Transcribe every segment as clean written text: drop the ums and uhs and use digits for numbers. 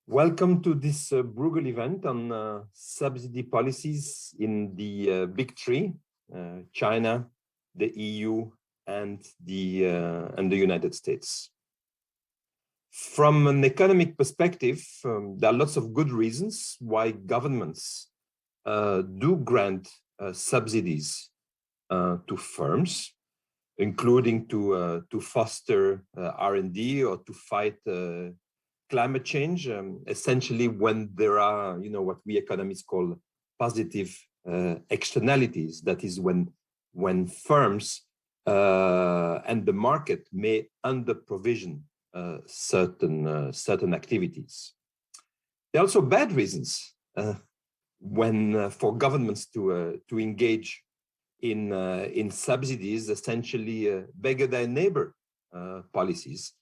Welcome to this Bruegel event on subsidy policies in the big three, China, the EU, and the United States. From an economic perspective, there are lots of good reasons why governments do grant subsidies to firms, including to foster R&D or to fight climate change, essentially when there are, what we economists call positive externalities. That is when firms and the market may under-provision certain activities. There are also bad reasons when for governments to engage in subsidies, essentially beggar their neighbor policies,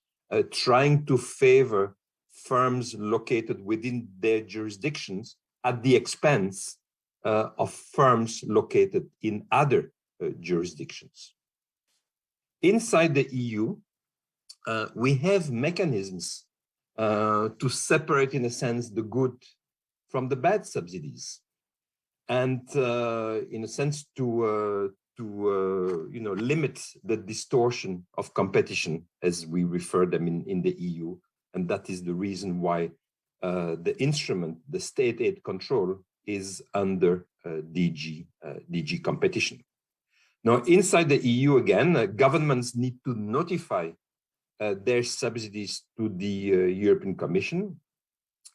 trying to favor firms located within their jurisdictions at the expense of firms located in other jurisdictions. Inside the EU, we have mechanisms to separate, in a sense, the good from the bad subsidies, and in a sense to limit the distortion of competition, as we refer them in the EU. And that is the reason why the instrument, the state aid control, is under DG competition. Now, inside the EU, again, governments need to notify their subsidies to the European Commission,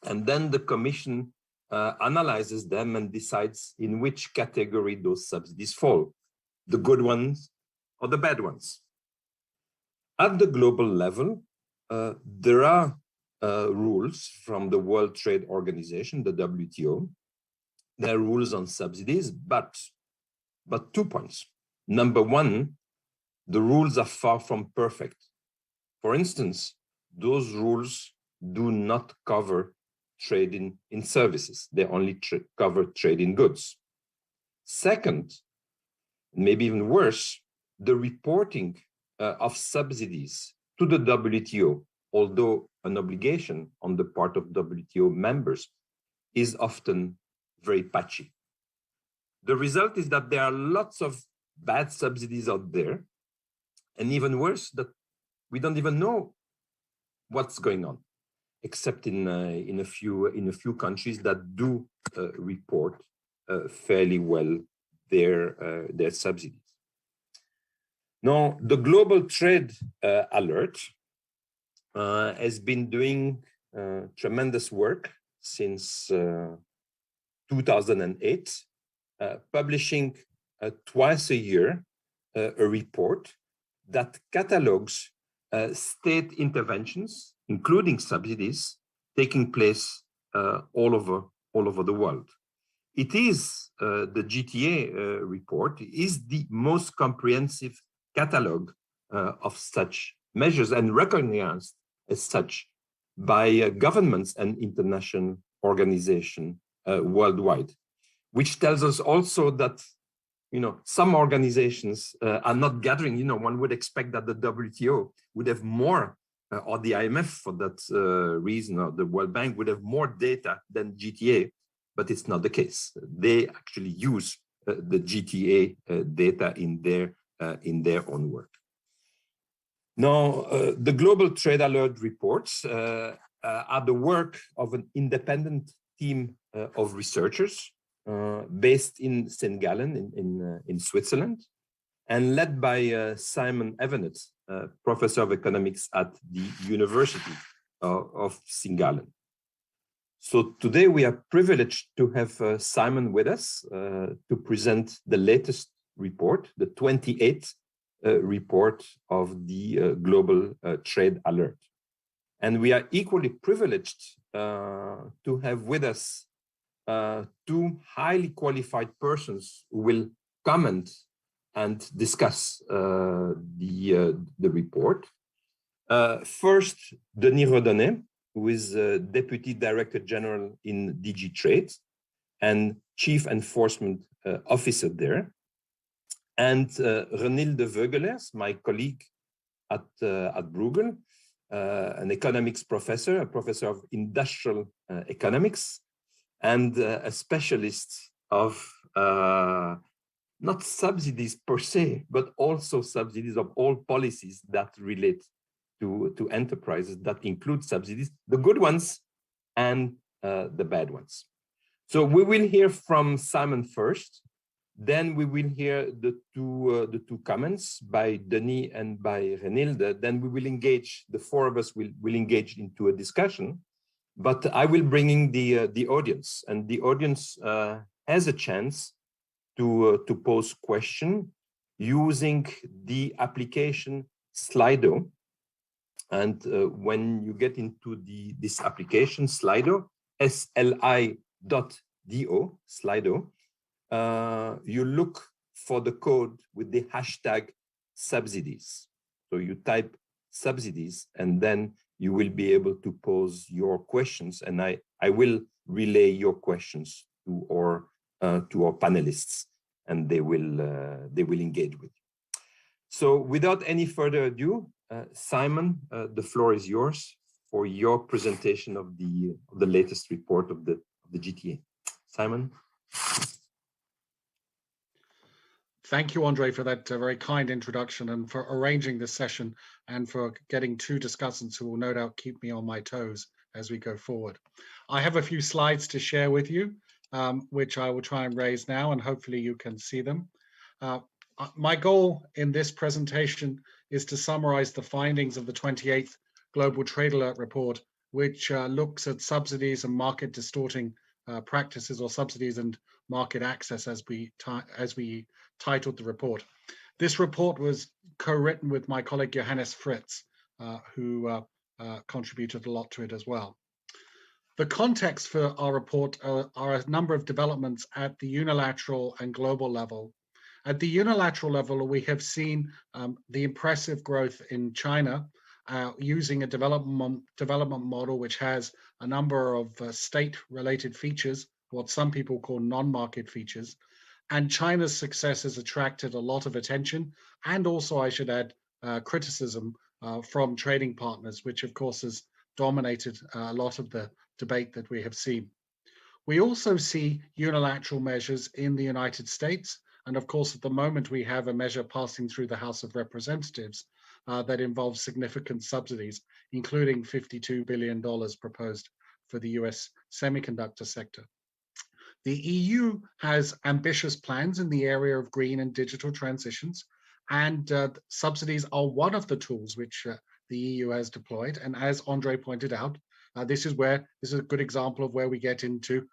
and then the Commission analyzes them and decides in which category those subsidies fall, the good ones or the bad ones. At the global level, there are rules from the World Trade Organization, the WTO. There are rules on subsidies, but 2 points. Number one, the rules are far from perfect. For instance, those rules do not cover trade in services. They only cover trade in goods. Second, maybe even worse, the reporting of subsidies to the WTO, although an obligation on the part of WTO members, is often very patchy. The result is that there are lots of bad subsidies out there, and even worse, that we don't even know what's going on, except in a few countries that do report fairly well their subsidies. Now, the Global Trade Alert has been doing tremendous work since 2008, publishing twice a year a report that catalogs state interventions, including subsidies, taking place all over the world. It is the GTA report is the most comprehensive catalog of such measures and recognized as such by governments and international organizations worldwide, which tells us also that some organizations are not gathering. One would expect that the WTO would have more, or the IMF for that reason, or the World Bank would have more data than GTA, but it's not the case. They actually use the GTA data in their own work. Now, the Global Trade Alert reports are the work of an independent team of researchers based in St. Gallen in Switzerland, and led by Simon Evenet, professor of economics at the University of St. Gallen. So today we are privileged to have Simon with us to present the latest report, the 28th report of the Global Trade Alert. And we are equally privileged to have with us two highly qualified persons who will comment and discuss the report. First, Denis Redonnet, who is Deputy Director General in DG Trade and Chief Enforcement Officer there. And Renil de Veugelers, my colleague at Bruegel, an economics professor, a professor of industrial economics, and a specialist of not subsidies per se, but also subsidies of all policies that relate to enterprises, that include subsidies, the good ones and the bad ones. So we will hear from Simon first, then we will hear the two comments by Denis and by Renilde. Then we will engage, the four of us will engage into a discussion, but I will bring in the audience, and the audience has a chance to pose question using the application Slido. And when you get into this application Slido, SLI.do, Slido, you look for the code with the hashtag subsidies. So you type subsidies, and then you will be able to pose your questions, and I will relay your questions to our panelists, and they will engage with you. So without any further ado, Simon, the floor is yours for your presentation of the latest report of the GTA. Simon. Thank you, Andre, for that very kind introduction and for arranging this session and for getting two discussants who will no doubt keep me on my toes as we go forward. I have a few slides to share with you, which I will try and raise now, and hopefully you can see them. My goal in this presentation is to summarize the findings of the 28th Global Trade Alert Report, which looks at subsidies and market distorting practices, or subsidies and market access, as we titled the report. This report was co-written with my colleague Johannes Fritz, who contributed a lot to it as well. The context for our report are a number of developments at the unilateral and global level. At the unilateral level, we have seen the impressive growth in China using a development model which has a number of state-related features, what some people call non-market features. And China's success has attracted a lot of attention, and also, I should add, criticism from trading partners, which of course has dominated a lot of the debate that we have seen. We also see unilateral measures in the United States. And of course, at the moment, we have a measure passing through the House of Representatives that involves significant subsidies, including $52 billion proposed for the US semiconductor sector. The EU has ambitious plans in the area of green and digital transitions, and subsidies are one of the tools which the EU has deployed. And as Andre pointed out, this is a good example of where we get into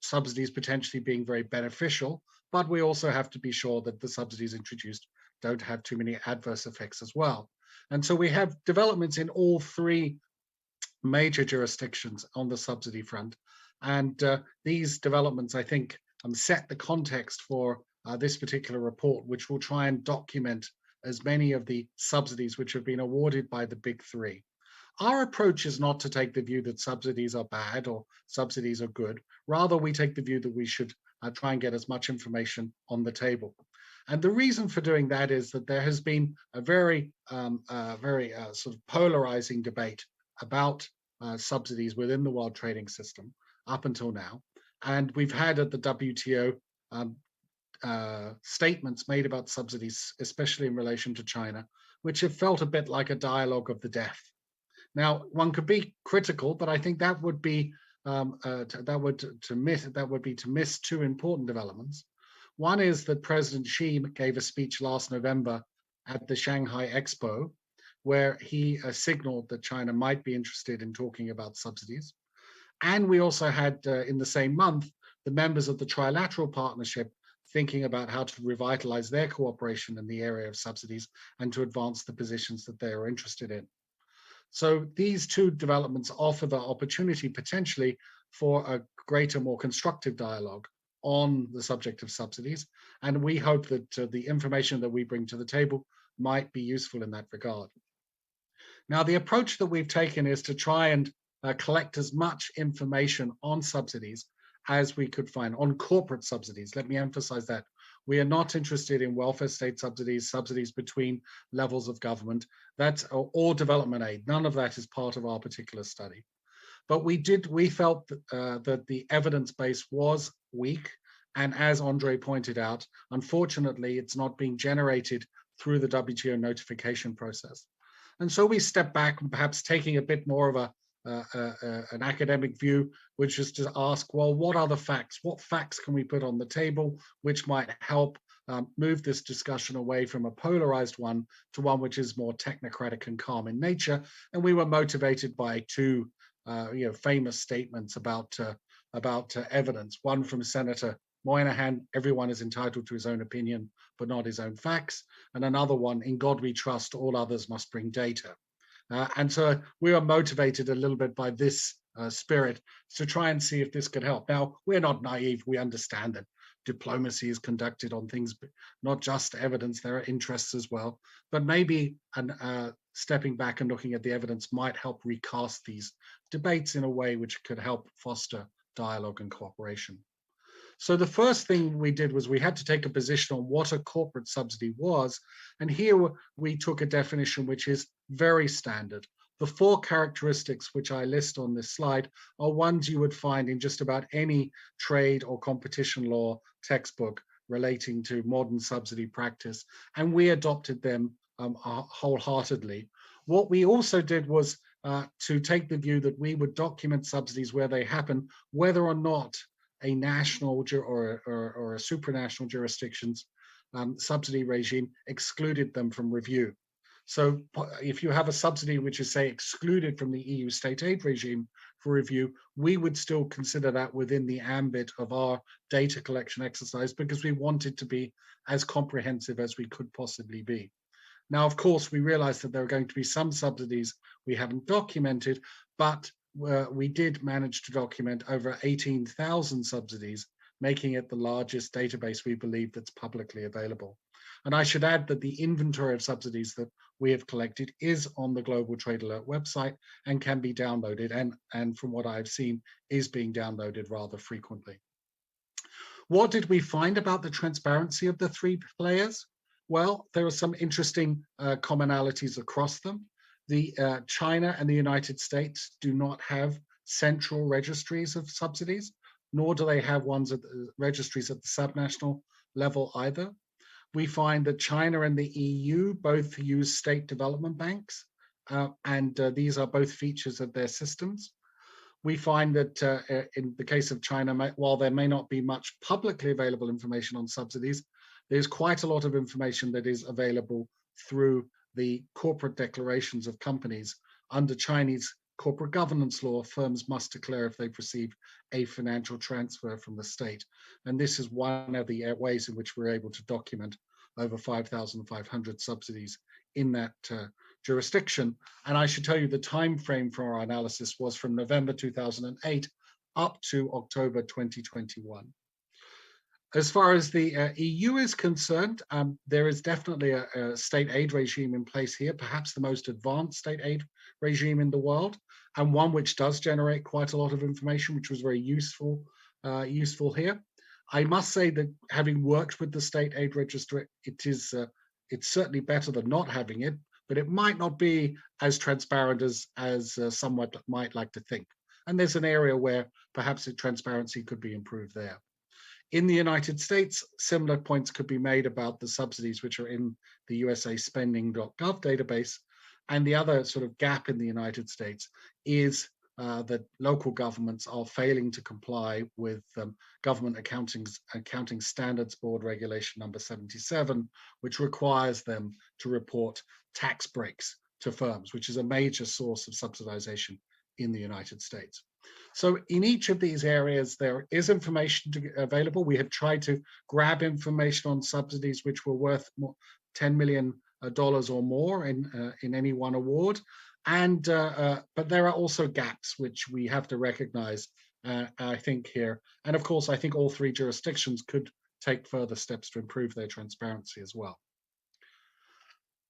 subsidies potentially being very beneficial, but we also have to be sure that the subsidies introduced don't have too many adverse effects as well. And so we have developments in all three major jurisdictions on the subsidy front. And these developments, I think, set the context for this particular report, which will try and document as many of the subsidies which have been awarded by the big three. Our approach is not to take the view that subsidies are bad or subsidies are good. Rather, we take the view that we should try and get as much information on the table. And the reason for doing that is that there has been a very sort of polarizing debate about subsidies within the world trading system up until now. And we've had at the WTO statements made about subsidies, especially in relation to China, which have felt a bit like a dialogue of the deaf. Now, one could be critical, but I think that would be to miss two important developments. One is that President Xi gave a speech last November at the Shanghai Expo, where he signaled that China might be interested in talking about subsidies. And we also had, in the same month, the members of the Trilateral Partnership thinking about how to revitalize their cooperation in the area of subsidies and to advance the positions that they are interested in. So these two developments offer the opportunity potentially for a greater, more constructive dialogue on the subject of subsidies. And we hope that the information that we bring to the table might be useful in that regard. Now, the approach that we've taken is to try and collect as much information on subsidies as we could find, on corporate subsidies. Let me emphasize that. We are not interested in welfare state subsidies, subsidies between levels of government, or development aid. None of that is part of our particular study. But we felt that the evidence base was weak. And as Andre pointed out, unfortunately, it's not being generated through the WTO notification process. And so we stepped back and perhaps taking a bit more of an academic view, which is to ask, well, what are the facts? What facts can we put on the table which might help move this discussion away from a polarized one to one which is more technocratic and calm in nature? And we were motivated by two famous statements about evidence. One from Senator Moynihan, everyone is entitled to his own opinion, but not his own facts. And another one, in God we trust, all others must bring data. And so we were motivated a little bit by this spirit to try and see if this could help. Now, we're not naive. We understand that diplomacy is conducted on things, not just evidence. There are interests as well. But maybe stepping back and looking at the evidence might help recast these debates in a way which could help foster dialogue and cooperation. So the first thing we did was we had to take a position on what a corporate subsidy was. And here we took a definition which is very standard. The 4 characteristics which I list on this slide are ones you would find in just about any trade or competition law textbook relating to modern subsidy practice. And we adopted them wholeheartedly. What we also did was to take the view that we would document subsidies where they happen, whether or not a national or a supranational jurisdiction's subsidy regime excluded them from review. So if you have a subsidy which is, say, excluded from the EU state aid regime for review, we would still consider that within the ambit of our data collection exercise because we wanted to be as comprehensive as we could possibly be. Now, of course, we realize that there are going to be some subsidies we haven't documented, but we did manage to document over 18,000 subsidies, making it the largest database we believe that's publicly available. And I should add that the inventory of subsidies that we have collected is on the Global Trade Alert website and can be downloaded, and from what I've seen, is being downloaded rather frequently. What did we find about the transparency of the 3 players? Well, there are some interesting commonalities across them. China and the United States do not have central registries of subsidies, nor do they have registries at the subnational level either. We find that China and the EU both use state development banks, and these are both features of their systems. We find that in the case of China, while there may not be much publicly available information on subsidies, there's quite a lot of information that is available through the corporate declarations of companies. Under Chinese corporate governance law, firms must declare if they've received a financial transfer from the state. And this is one of the ways in which we're able to document over 5,500 subsidies in that jurisdiction. And I should tell you the time frame for our analysis was from November 2008 up to October 2021. As far as the EU is concerned, there is definitely a state aid regime in place here, perhaps the most advanced state aid regime in the world, and one which does generate quite a lot of information, which was very useful here. I must say that having worked with the state aid register, it's certainly better than not having it, but it might not be as transparent as someone might like to think. And there's an area where perhaps the transparency could be improved there. In the United States, similar points could be made about the subsidies which are in the USA spending.gov database. And the other sort of gap in the United States is that local governments are failing to comply with Government Accounting Standards Board Regulation number 77, which requires them to report tax breaks to firms, which is a major source of subsidization in the United States. So in each of these areas, there is information available. We have tried to grab information on subsidies which were worth $10 million or more in any one award. And but there are also gaps which we have to recognize, I think, here. And of course, I think all 3 jurisdictions could take further steps to improve their transparency as well.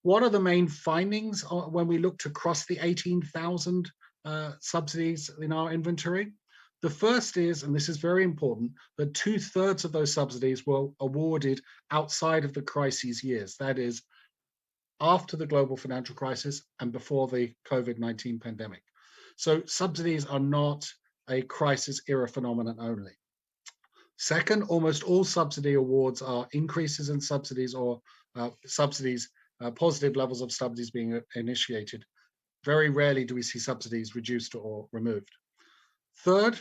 What are the main findings when we looked across the 18,000 subsidies in our inventory? The first is, and this is very important, that 2/3 of those subsidies were awarded outside of the crisis years. That is, after the global financial crisis and before the COVID-19 pandemic. So subsidies are not a crisis era phenomenon only. Second, almost all subsidy awards are increases in subsidies or positive levels of subsidies being initiated. Very rarely do we see subsidies reduced or removed. Third,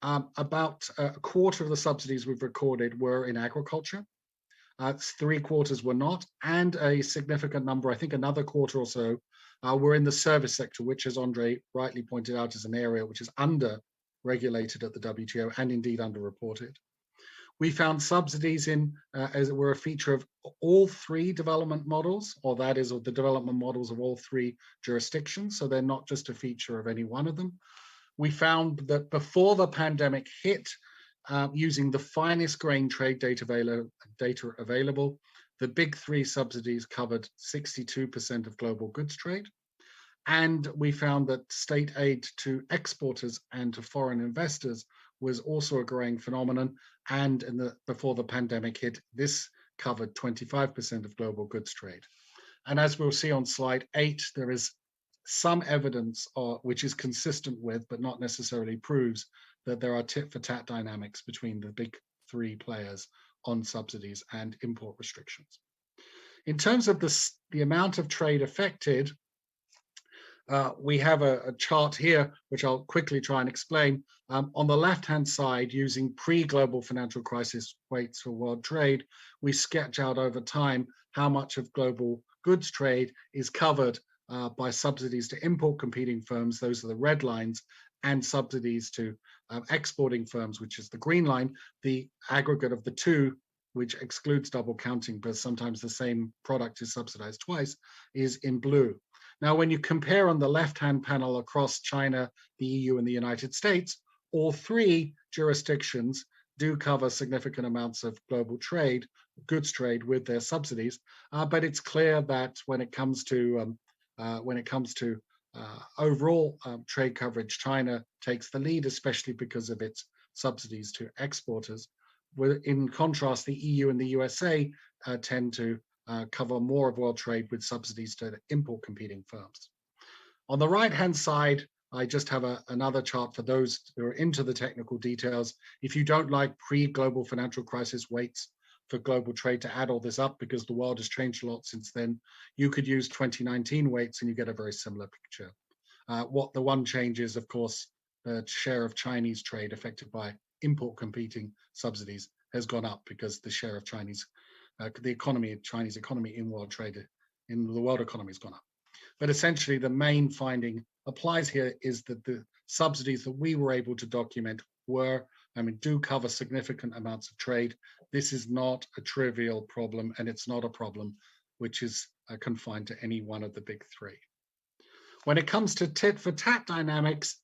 about a quarter of the subsidies we've recorded were in agriculture. 3/4 were not, and a significant number, I think another quarter or so, were in the service sector, which, as Andre rightly pointed out, is an area which is under-regulated at the WTO and indeed underreported. We found subsidies as it were, a feature of all three development models, or that is, of the development models of all three jurisdictions. So they're not just a feature of any one of them. We found that before the pandemic hit, using the finest grain trade data available, the big three subsidies covered 62% of global goods trade. And we found that state aid to exporters and to foreign investors was also a growing phenomenon. And before the pandemic hit, this covered 25% of global goods trade. And as we'll see on slide 8, there is some evidence which is consistent with, but not necessarily proves, that there are tit-for-tat dynamics between the big three players on subsidies and import restrictions. In terms of the amount of trade affected, we have a chart here, which I'll quickly try and explain. On the left-hand side, using pre-global financial crisis weights for world trade, we sketch out over time how much of global goods trade is covered by subsidies to import competing firms, those are the red lines, and subsidies to exporting firms, which is the green line. The aggregate of the two, which excludes double counting, but sometimes the same product is subsidized twice, is in blue. Now, when you compare on the left-hand panel across China, the EU, and the United States, all three jurisdictions do cover significant amounts of global trade, goods trade, with their subsidies. But it's clear that when it comes to overall trade coverage, China takes the lead, especially because of its subsidies to exporters. In contrast, the EU and the USA tend to cover more of world trade with subsidies to import competing firms. On the right-hand side, I just have another chart for those who are into the technical details. If you don't like pre-global financial crisis weights for global trade to add all this up, because the world has changed a lot since then, you could use 2019 weights and you get a very similar picture. What the one change is, of course, the share of Chinese trade affected by import competing subsidies has gone up because the share of Chinese economy in world trade, in the world economy, has gone up. But essentially, the main finding applies here is that the subsidies that we were able to document do cover significant amounts of trade. This is not a trivial problem, and it's not a problem which is confined to any one of the big three. When it comes to tit-for-tat dynamics,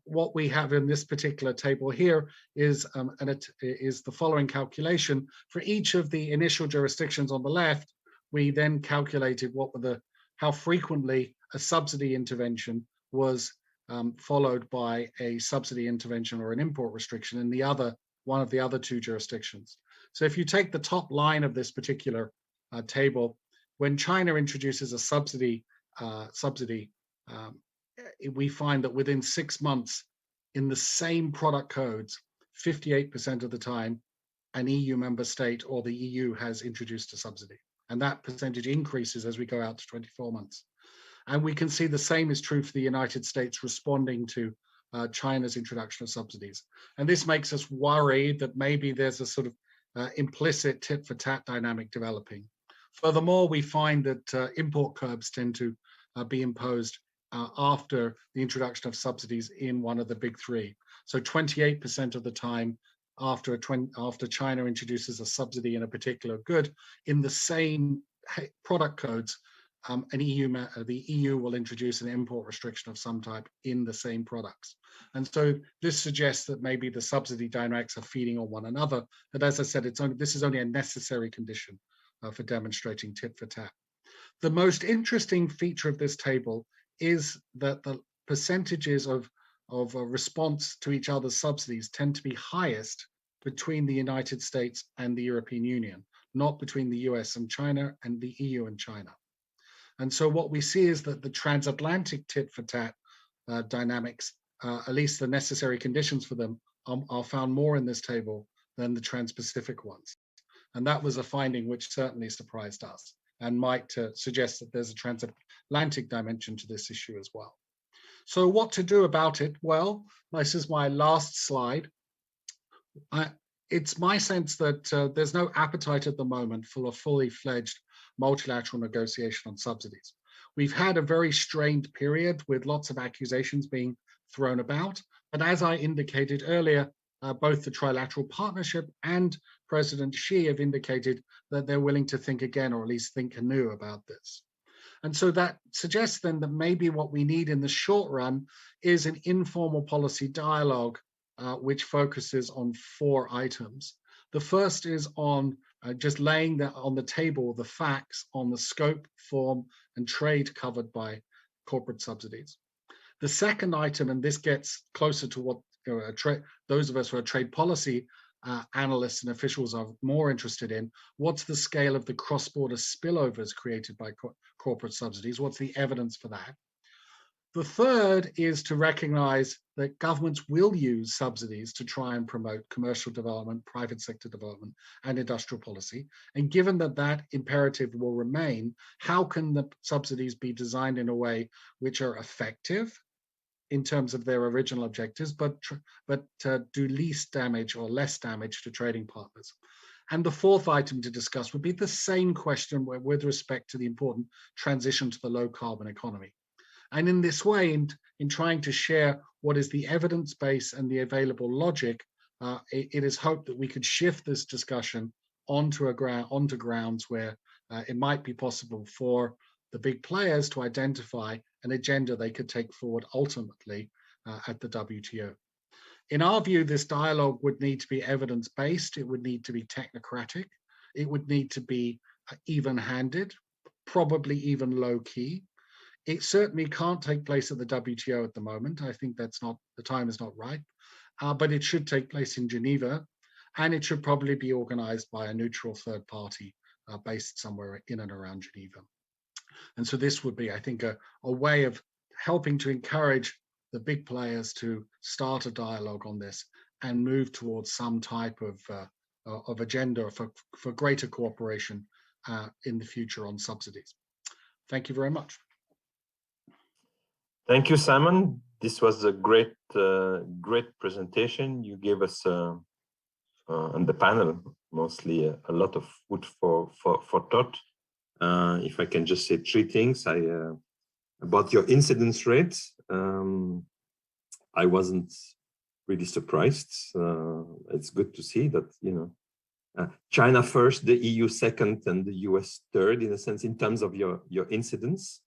what we have in this particular table here is the following calculation. For each of the initial jurisdictions on the left, we then calculated how frequently a subsidy intervention was followed by a subsidy intervention or an import restriction in one of the other two jurisdictions. So if you take the top line of this particular table, when China introduces a subsidy, we find that within 6 months, in the same product codes, 58% of the time, an EU member state or the EU has introduced a subsidy. And that percentage increases as we go out to 24 months. And we can see the same is true for the United States responding to China's introduction of subsidies. And this makes us worry that maybe there's a sort of implicit tit-for-tat dynamic developing. Furthermore, we find that import curbs tend to be imposed after the introduction of subsidies in one of the big three. So 28% of the time after China introduces a subsidy in a particular good, in the same product codes, the EU will introduce an import restriction of some type in the same products. And so this suggests that maybe the subsidy dynamics are feeding on one another. But as I said, this is only a necessary condition for demonstrating tit for tat. The most interesting feature of this table is that the percentages of of a response to each other's subsidies tend to be highest between the United States and the European Union, not between the US and China and the EU and China. And so what we see is that the transatlantic tit for tat dynamics, at least the necessary conditions for them, are found more in this table than the trans-Pacific ones. And that was a finding which certainly surprised us and might suggest that there's a transatlantic dimension to this issue as well. So what to do about it? Well, this is my last slide. It's my sense that there's no appetite at the moment for a fully fledged multilateral negotiation on subsidies. We've had a very strained period with lots of accusations being thrown about. But as I indicated earlier, both the trilateral partnership and President Xi have indicated that they're willing to think again, or at least think anew about this. And so that suggests then that maybe what we need in the short run is an informal policy dialogue which focuses on 4 items. The first is on just laying that on the table, the facts on the scope, form, and trade covered by corporate subsidies. The second item, and this gets closer to what those of us who are trade policy analysts and officials are more interested in, what's the scale of the cross-border spillovers created by corporate subsidies? What's the evidence for that? The third is to recognize that governments will use subsidies to try and promote commercial development, private sector development, and industrial policy. And given that that imperative will remain, how can the subsidies be designed in a way which are effective in terms of their original objectives, but do least damage or less damage to trading partners? And the fourth item to discuss would be the same question with respect to the important transition to the low carbon economy. And in this way, in trying to share what is the evidence base and the available logic, it is hoped that we could shift this discussion onto grounds where it might be possible for the big players to identify an agenda they could take forward ultimately at the WTO. In our view, this dialogue would need to be evidence-based, it would need to be technocratic, it would need to be even-handed, probably even low-key. It certainly can't take place at the WTO at the moment. I think that's not, the time is not right, but it should take place in Geneva, and it should probably be organized by a neutral third party based somewhere in and around Geneva. And so this would be, I think, a way of helping to encourage the big players to start a dialogue on this and move towards some type of agenda for greater cooperation in the future on subsidies. Thank you very much. Thank you, Simon. This was a great presentation. You gave us on the panel mostly a lot of food for thought. If I can just say 3 things, about your incidence rates. I wasn't really surprised. It's good to see that, you know, China first, the EU second, and the US third, in a sense, in terms of your incidence.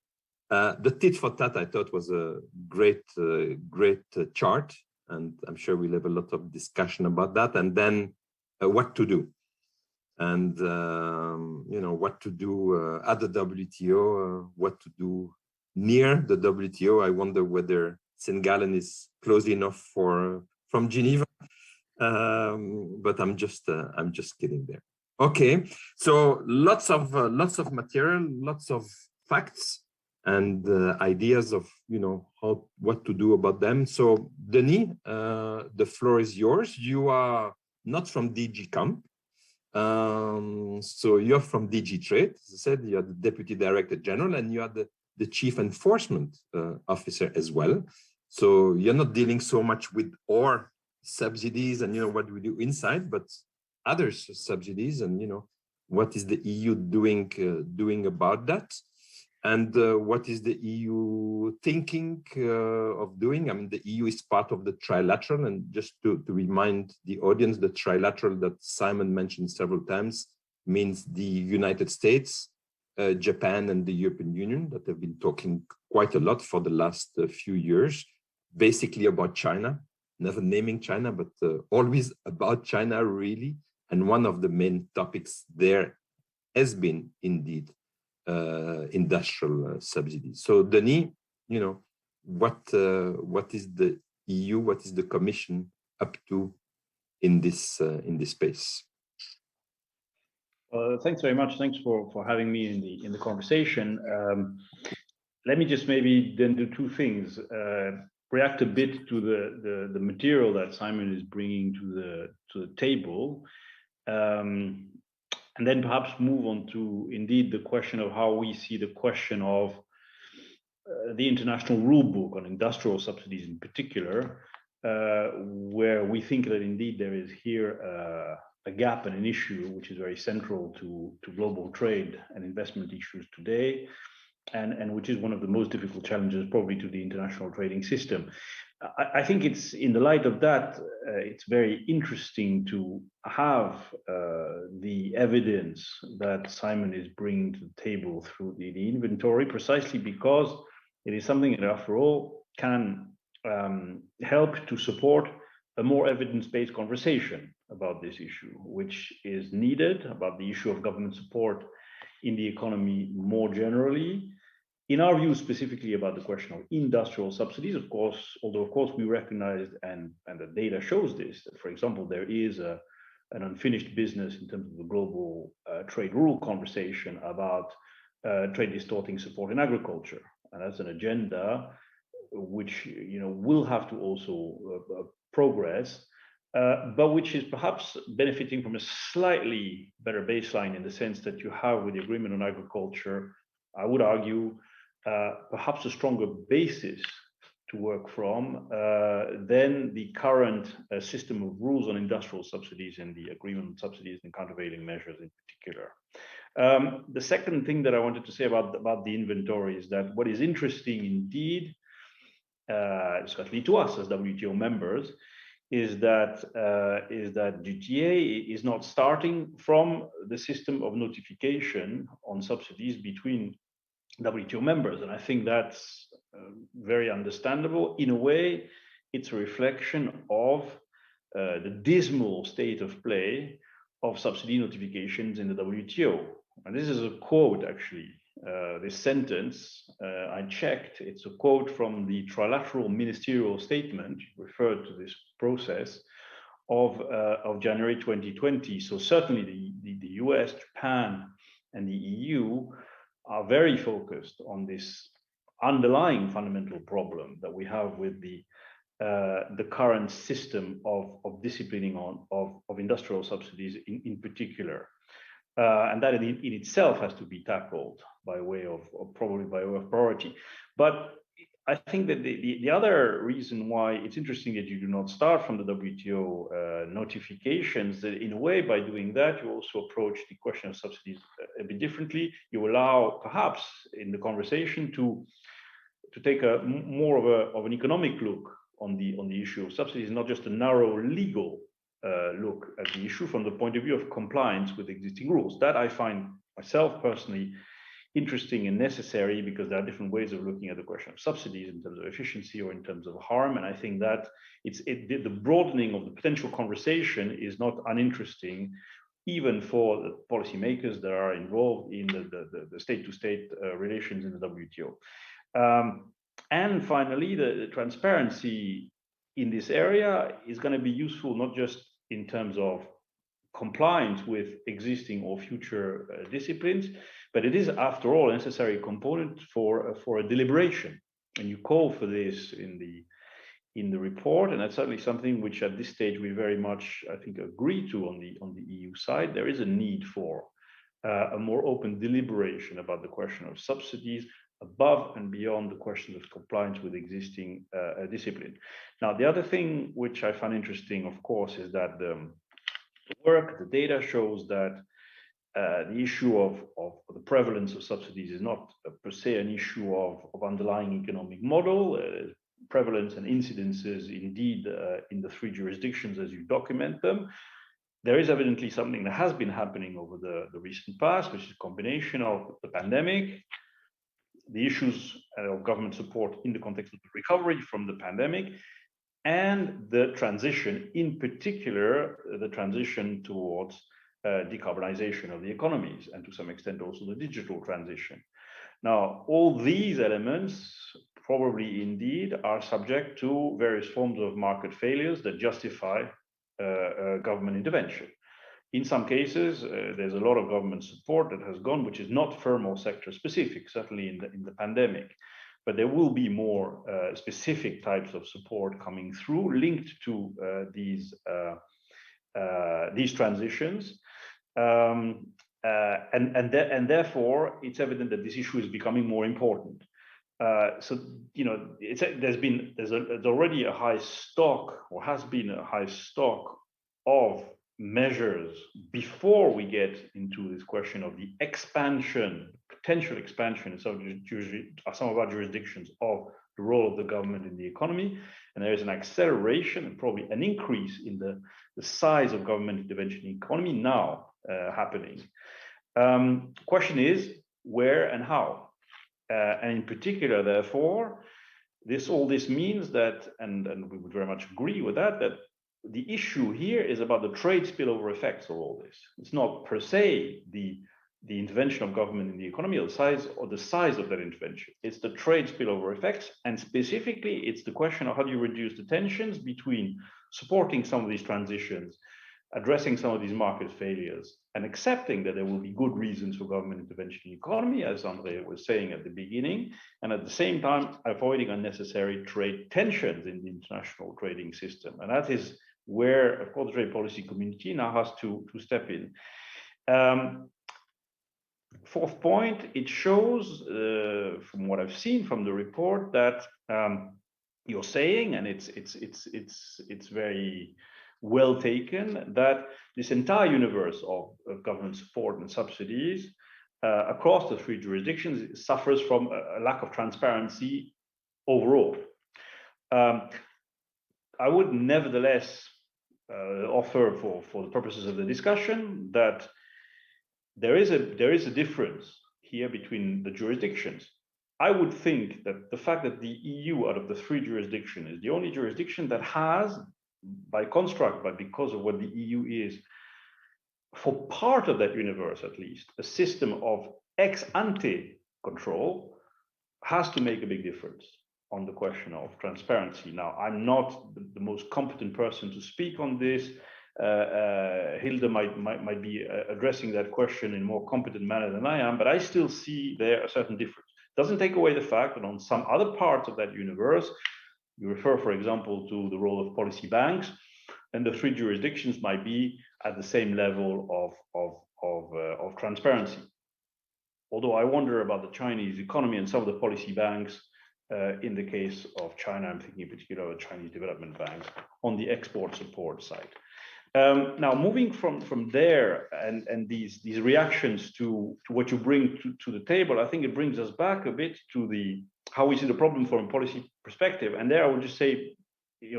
The tit for tat, I thought, was a great chart, and I'm sure we'll have a lot of discussion about that. And then what to do, and you know, what to do at the WTO, what to do near the WTO. I wonder whether St. Gallen is close enough from Geneva, but I'm just kidding there. Okay, so lots of material, lots of facts and ideas of, you know, what to do about them. So Denis, the floor is yours. You are not from DG Comp, so you're from DG Trade. As I said, you're the Deputy Director General, and you are the Chief Enforcement Officer as well. So you're not dealing so much with our subsidies and, you know, what we do inside, but other subsidies, and, you know, what is the EU doing about that? And what is the EU thinking of doing? I mean, the EU is part of the trilateral, and just to remind the audience, the trilateral that Simon mentioned several times means the United States, Japan, and the European Union, that have been talking quite a lot for the last few years, basically about China, never naming China, but always about China, really. And one of the main topics there has been indeed industrial subsidies. So Denis, you know, what is the EU? What is the Commission up to in this space? Thanks very much. Thanks for having me in the conversation. Let me just maybe then do two things. React a bit to the material that Simon is bringing to the table, and then perhaps move on to indeed the question of how we see the question of the international rule book on industrial subsidies in particular, where we think that indeed there is here a gap and an issue which is very central to global trade and investment issues today, and which is one of the most difficult challenges probably to the international trading system. I think it's in the light of that, it's very interesting to have the evidence that Simon is bringing to the table through the inventory, precisely because it is something that, after all, can help to support a more evidence-based conversation about this issue, which is needed, about the issue of government support in the economy more generally. In our view, specifically about the question of industrial subsidies, of course, although of course we recognize, and the data shows this, that, for example, there is an unfinished business in terms of the global trade rule conversation about trade distorting support in agriculture. And that's an agenda which will have to also progress, but which is perhaps benefiting from a slightly better baseline, in the sense that you have, with the agreement on agriculture, I would argue, perhaps a stronger basis to work from than the current system of rules on industrial subsidies and the agreement on subsidies and countervailing measures in particular. The second thing that I wanted to say about the inventory is that what is interesting indeed, especially to us as WTO members, is that GTA is not starting from the system of notification on subsidies between WTO members, and I think that's very understandable. In a way, it's a reflection of the dismal state of play of subsidy notifications in the WTO. And this is a quote, actually. This sentence, I checked, it's a quote from the trilateral ministerial statement referred to this process of January 2020. So certainly the US, Japan, and the EU are very focused on this underlying fundamental problem that we have with the current system of disciplining of industrial subsidies in particular, and that in itself has to be tackled by way of probably by way of priority. But I think that the other reason why it's interesting that you do not start from the WTO notifications, that in a way, by doing that, you also approach the question of subsidies a bit differently. You allow, perhaps, in the conversation to take a more of an economic look on the issue of subsidies, not just a narrow legal look at the issue from the point of view of compliance with existing rules. That I find myself personally interesting and necessary, because there are different ways of looking at the question of subsidies in terms of efficiency or in terms of harm. And I think that the broadening of the potential conversation is not uninteresting, even for the policymakers that are involved in the state-to-state relations in the WTO. And finally, the transparency in this area is going to be useful, not just in terms of compliance with existing or future disciplines, but it is, after all, a necessary component for a deliberation. And you call for this in the report, and that's certainly something which at this stage we very much, I think, agree to on the EU side. There is a need for a more open deliberation about the question of subsidies, above and beyond the question of compliance with existing discipline. Now, the other thing which I find interesting, of course, is that the data shows that the issue of the prevalence of subsidies is not per se an issue of underlying economic model. Prevalence and incidences, indeed, in the three jurisdictions as you document them. There is evidently something that has been happening over the recent past, which is a combination of the pandemic, the issues of government support in the context of the recovery from the pandemic, and the transition, in particular, the transition towards decarbonization of the economies, and to some extent also the digital transition. Now, all these elements probably indeed are subject to various forms of market failures that justify government intervention. In some cases, there's a lot of government support that has gone, which is not firm or sector specific, certainly in the pandemic. But there will be more specific types of support coming through linked to these transitions. And therefore, it's evident that this issue is becoming more important. So, you know, there's already a high stock, or has been a high stock of measures before we get into this question of the potential expansion in some of our jurisdictions of the role of the government in the economy. And there is an acceleration and probably an increase in the size of government intervention in the economy now happening. Question is where and how? And in particular, therefore, all this means that, and we would very much agree with that the issue here is about the trade spillover effects of all this. It's not per se the intervention of government in the economy or the size of that intervention. It's the trade spillover effects, and specifically, it's the question of how do you reduce the tensions between supporting some of these transitions, addressing some of these market failures, and accepting that there will be good reasons for government intervention in the economy, as André was saying at the beginning, and at the same time, avoiding unnecessary trade tensions in the international trading system. And that is where, of course, the trade policy community now has to step in. Fourth point, it shows, from what I've seen from the report, that you're saying, and it's very well taken, that this entire universe of government support and subsidies across the three jurisdictions suffers from a lack of transparency overall. I would nevertheless offer, for the purposes of the discussion, that there is a difference here between the jurisdictions. I would think that the fact that the EU, out of the three jurisdictions, is the only jurisdiction that has, by construct, but because of what the EU is, for part of that universe at least, a system of ex ante control, has to make a big difference on the question of transparency. Now, I'm not the most competent person to speak on this. Hilde might be addressing that question in a more competent manner than I am, but I still see there a certain difference. Doesn't take away the fact that on some other parts of that universe, you refer, for example, to the role of policy banks, and the three jurisdictions might be at the same level of transparency. Although I wonder about the Chinese economy and some of the policy banks. In the case of China, I'm thinking in particular of Chinese development banks on the export support side. Now, moving from there and these reactions to what you bring to the table, I think it brings us back a bit to how we see the problem from a policy perspective. And there I would just say,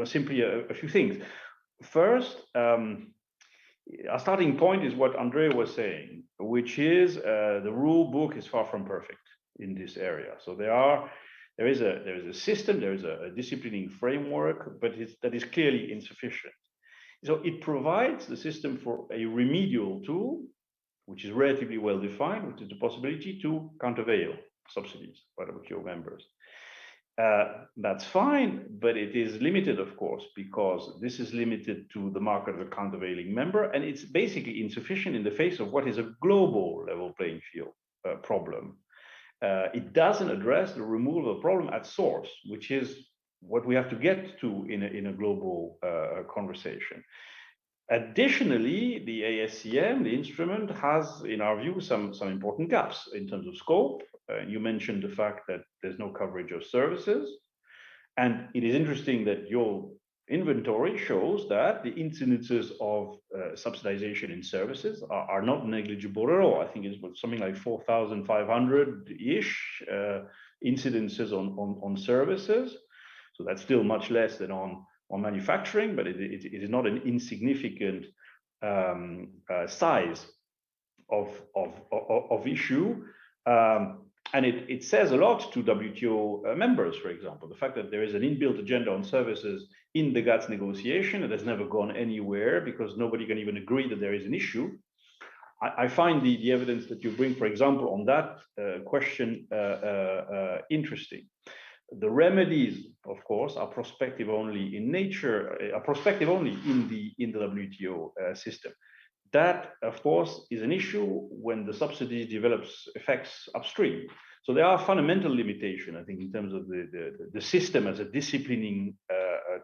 simply a few things. First, our starting point is what André was saying, which is the rule book is far from perfect in this area. So there is a system, there is a disciplining framework, but that is clearly insufficient. So it provides the system for a remedial tool, which is relatively well defined, which is the possibility to countervail subsidies by WTO members. That's fine, but it is limited, of course, because this is limited to the market of a countervailing member, and it's basically insufficient in the face of what is a global level playing field problem. It doesn't address the removal of the problem at source, which is what we have to get to in a global conversation. Additionally, the ASCM, the instrument, has, in our view, some important gaps in terms of scope. You mentioned the fact that there's no coverage of services. And it is interesting that your inventory shows that the incidences of subsidization in services are not negligible at all. I think it's something like 4,500-ish incidences on services. So that's still much less than on manufacturing, but it is not an insignificant size of issue. And it says a lot to WTO members, for example, the fact that there is an inbuilt agenda on services in the GATS negotiation that has never gone anywhere because nobody can even agree that there is an issue. I find the evidence that you bring, for example, on that question interesting. The remedies, of course, are prospective only in nature, are prospective only in the WTO system. That, of course, is an issue when the subsidy develops effects upstream. So there are fundamental limitations, I think, in terms of the system as a disciplining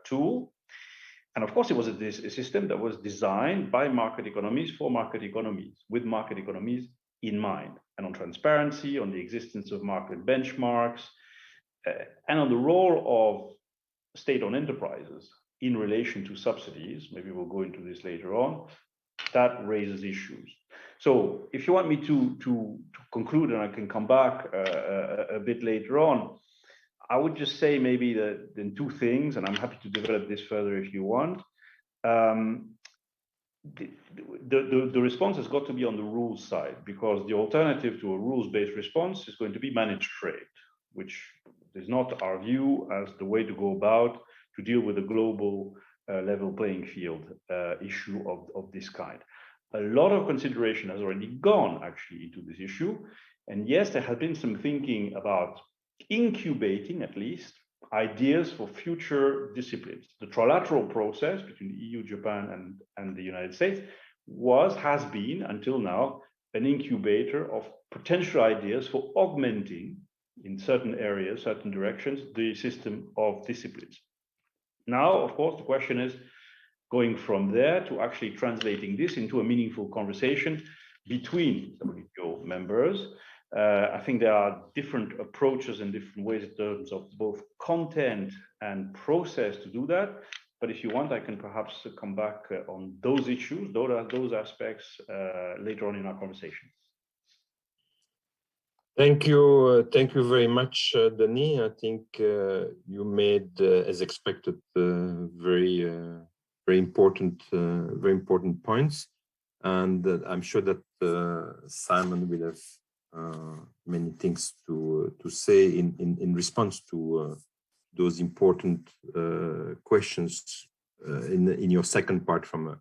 tool. And of course, it was a system that was designed by market economies for market economies, with market economies in mind, and on transparency, on the existence of market benchmarks, and on the role of state-owned enterprises in relation to subsidies. Maybe we'll go into this later on. That raises issues. So if you want me to conclude, and I can come back a bit later on, I would just say maybe that then two things, and I'm happy to develop this further if you want. The response has got to be on the rules side, because the alternative to a rules-based response is going to be managed trade, which is not our view as the way to go about to deal with a global level playing field issue of this kind. A lot of consideration has already gone actually into this issue. And yes, there has been some thinking about incubating at least ideas for future disciplines. The trilateral process between the EU, Japan, and the United States has been until now an incubator of potential ideas for augmenting in certain areas, certain directions, the system of disciplines. Now, of course, the question is going from there to actually translating this into a meaningful conversation between WTO members. I think there are different approaches and different ways in terms of both content and process to do that. But if you want, I can perhaps come back on those issues, those aspects later on in our conversation. Thank you very much, Denis. I think you made, as expected, very important points, and I'm sure that Simon will have many things to say in response to those important questions in your second part from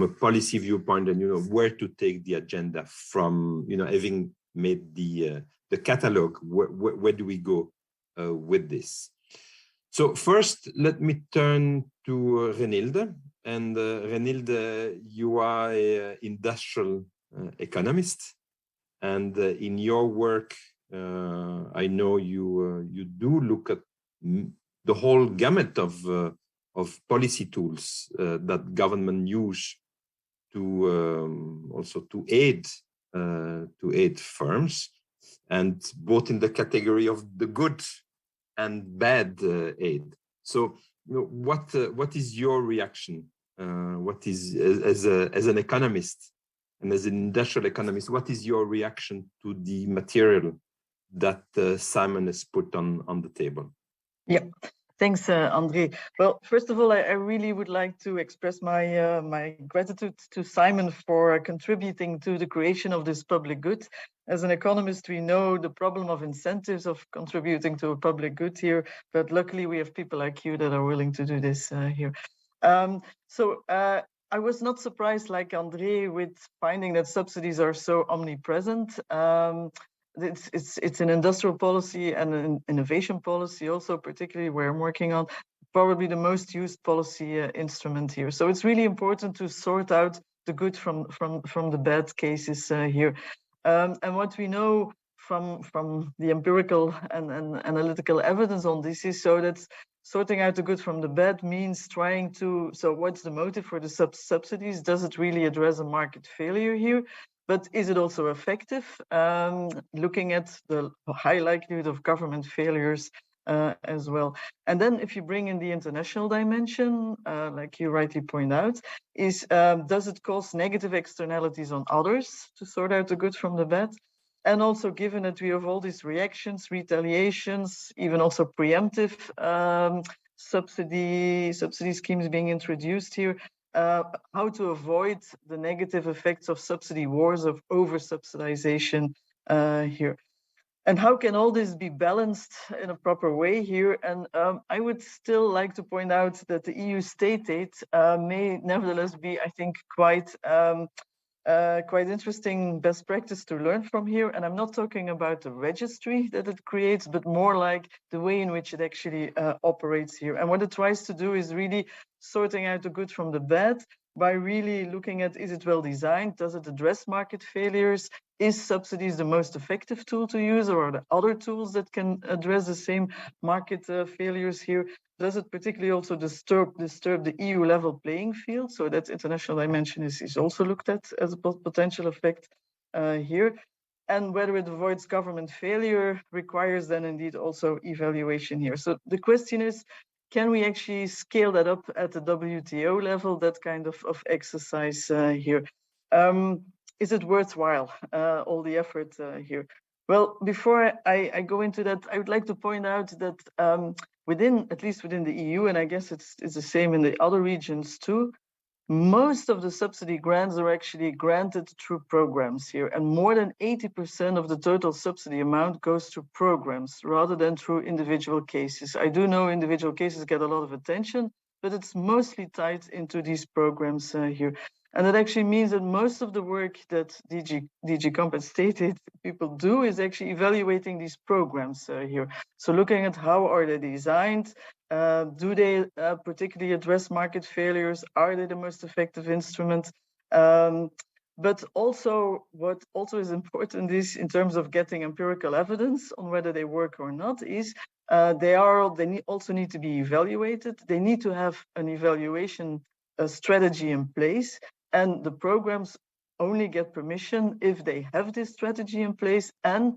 a policy viewpoint, and where to take the agenda from, having made the catalog, where do we go with this? So first, let me turn to Renilde. And Renilde, you are an industrial economist, and in your work, I know you do look at the whole gamut of policy tools that government use to also to aid firms, and both in the category of the good and bad aid. So, what is your reaction? What is, as an economist and as an industrial economist, what is your reaction to the material that Simon has put on the table? Yeah. Thanks, André. Well, first of all, I really would like to express my my gratitude to Simon for contributing to the creation of this public good. As an economist, we know the problem of incentives of contributing to a public good here, but luckily we have people like you that are willing to do this here. I was not surprised, like André, with finding that subsidies are so omnipresent. It's an industrial policy and an innovation policy also, particularly where I'm working on, probably the most used policy instrument here. So it's really important to sort out the good from the bad cases here. And what we know from the empirical and analytical evidence on this is so that sorting out the good from the bad means trying to, so what's the motive for the subsidies? Does it really address a market failure here? But is it also effective? Looking at the high likelihood of government failures as well. And then if you bring in the international dimension, like you rightly point out, does it cause negative externalities on others to sort out the good from the bad? And also given that we have all these reactions, retaliations, even also preemptive subsidy schemes being introduced here, how to avoid the negative effects of subsidy wars, of over-subsidization here. And how can all this be balanced in a proper way here? And I would still like to point out that the EU state aid may nevertheless be, I think, quite quite interesting best practice to learn from here. And I'm not talking about the registry that it creates, but more like the way in which it actually operates here. And what it tries to do is really sorting out the good from the bad by really looking at, is it well designed? Does it address market failures? Is subsidies the most effective tool to use, or are there other tools that can address the same market failures here? Does it particularly also disturb the EU level playing field? So that international dimension is also looked at as a potential effect here. And whether it avoids government failure requires then indeed also evaluation here. So the question is, can we actually scale that up at the WTO level, that kind of exercise here? Is it worthwhile, all the effort here? Well, before I go into that, I would like to point out that at least within the EU, and I guess it's the same in the other regions too, most of the subsidy grants are actually granted through programs here, and more than 80% of the total subsidy amount goes through programs rather than through individual cases. I do know individual cases get a lot of attention, but it's mostly tied into these programs here. And that actually means that most of the work that DG Comp and state aid people do is actually evaluating these programs here. So looking at how are they designed, do they particularly address market failures? Are they the most effective instrument? But also, what also is important is in terms of getting empirical evidence on whether they work or not is they also need to be evaluated. They need to have an evaluation strategy in place, and the programs only get permission if they have this strategy in place, and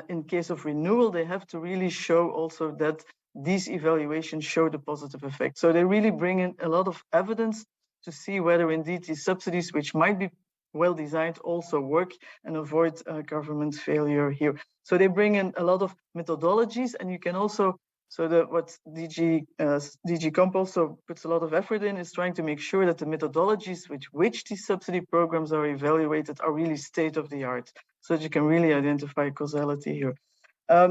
in case of renewal, they have to really show also that these evaluations show the positive effect. So they really bring in a lot of evidence to see whether indeed these subsidies, which might be well designed, also work and avoid government failure here. So they bring in a lot of methodologies, and you can also, so what DG Comp also puts a lot of effort in is trying to make sure that the methodologies with which these subsidy programs are evaluated are really state of the art, so that you can really identify causality here.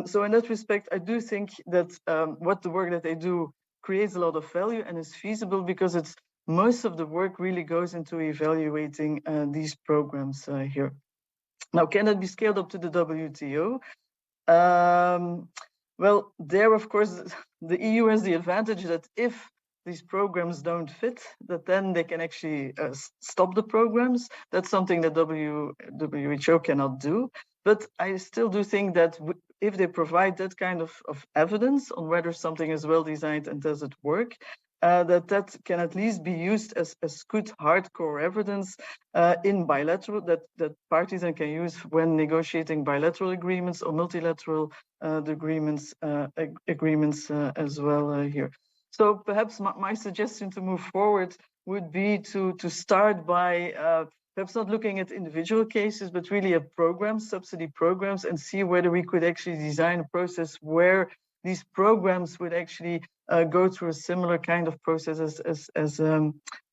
So in that respect, I do think that what the work that they do creates a lot of value and is feasible, because most of the work really goes into evaluating these programs here. Now, can it be scaled up to the WTO? Well, there, of course, the EU has the advantage that if these programs don't fit, that then they can actually stop the programs. That's something that WHO cannot do. But I still do think that if they provide that kind of evidence on whether something is well designed and does it work, that can at least be used as good hardcore evidence in bilateral, that parties can use when negotiating bilateral agreements or multilateral agreements as well here. So perhaps my suggestion to move forward would be to start by perhaps not looking at individual cases, but really at programs, subsidy programs, and see whether we could actually design a process where these programs would actually go through a similar kind of process as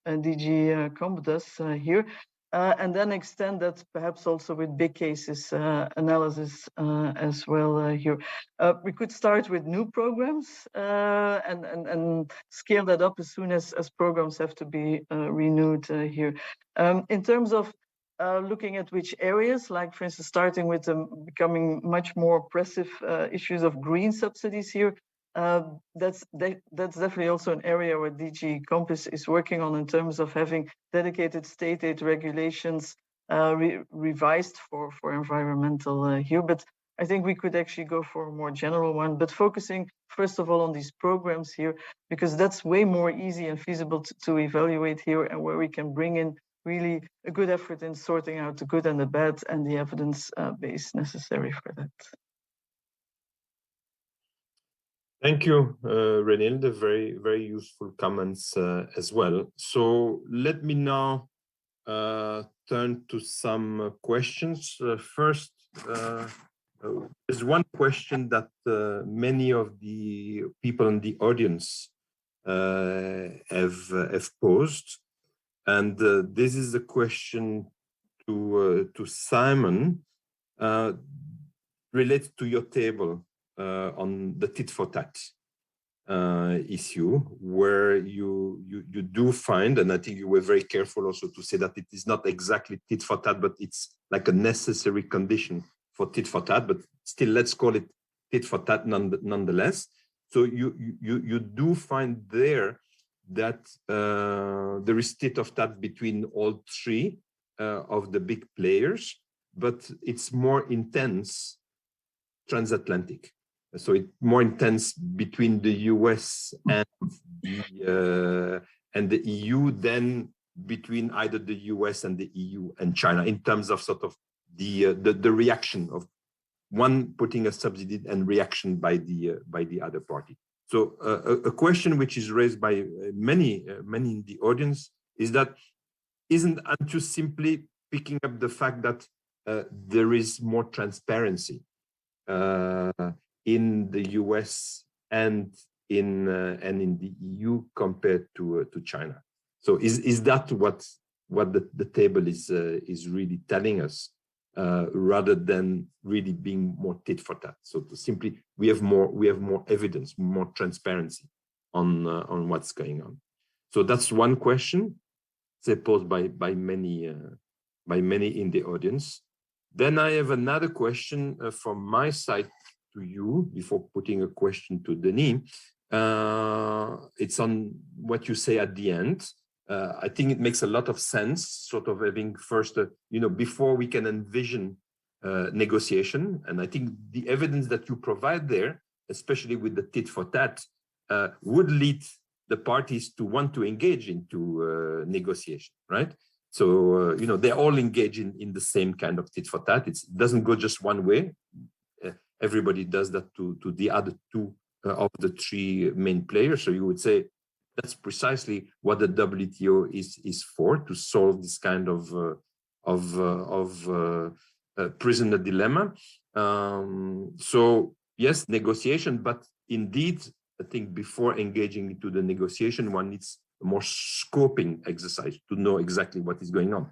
DG Comp does here, and then extend that perhaps also with big cases analysis as well here. We could start with new programs and scale that up as soon as programs have to be renewed here. In terms of looking at which areas, like for instance, starting with becoming much more pressive issues of green subsidies here, that's definitely also an area where DG Comp is working on in terms of having dedicated state aid regulations revised for environmental here. But I think we could actually go for a more general one, but focusing first of all on these programs here, because that's way more easy and feasible to evaluate here, and where we can bring in really a good effort in sorting out the good and the bad and the evidence base necessary for that. Thank you, Renilde. Very, very useful comments as well. So let me now turn to some questions. First, there's one question that many of the people in the audience have posed. And this is a question to Simon, related to your table on the tit for tat. issue where you do find, and I think you were very careful also to say that it is not exactly tit for tat, but it's like a necessary condition for tit for tat, but still let's call it tit for tat nonetheless. So you do find there that there is tit of tat between all three of the big players, but it's more intense transatlantic. So it's more intense between the US and the EU than between either the US and the EU and China in terms of sort of the reaction of one putting a subsidy and reaction by the other party. So a question which is raised by many in the audience is that aren't you simply picking up the fact that there is more transparency in the US and in the EU compared to China? So is that what the table is really telling us, rather than really being more tit for tat? So to simply we have more evidence, more transparency on what's going on. So that's one question, say, posed by many in the audience. Then I have another question from my side to you before putting a question to Denis. It's on what you say at the end. I think it makes a lot of sense, sort of having first, before we can envision negotiation. And I think the evidence that you provide there, especially with the tit for tat, would lead the parties to want to engage into negotiation, right? So, they all engage in the same kind of tit for tat. It doesn't go just one way. Everybody does that to the other two of the three main players. So you would say that's precisely what the WTO is for, to solve this kind of prisoner dilemma. So yes, negotiation, but indeed, I think before engaging into the negotiation, one needs a more scoping exercise to know exactly what is going on.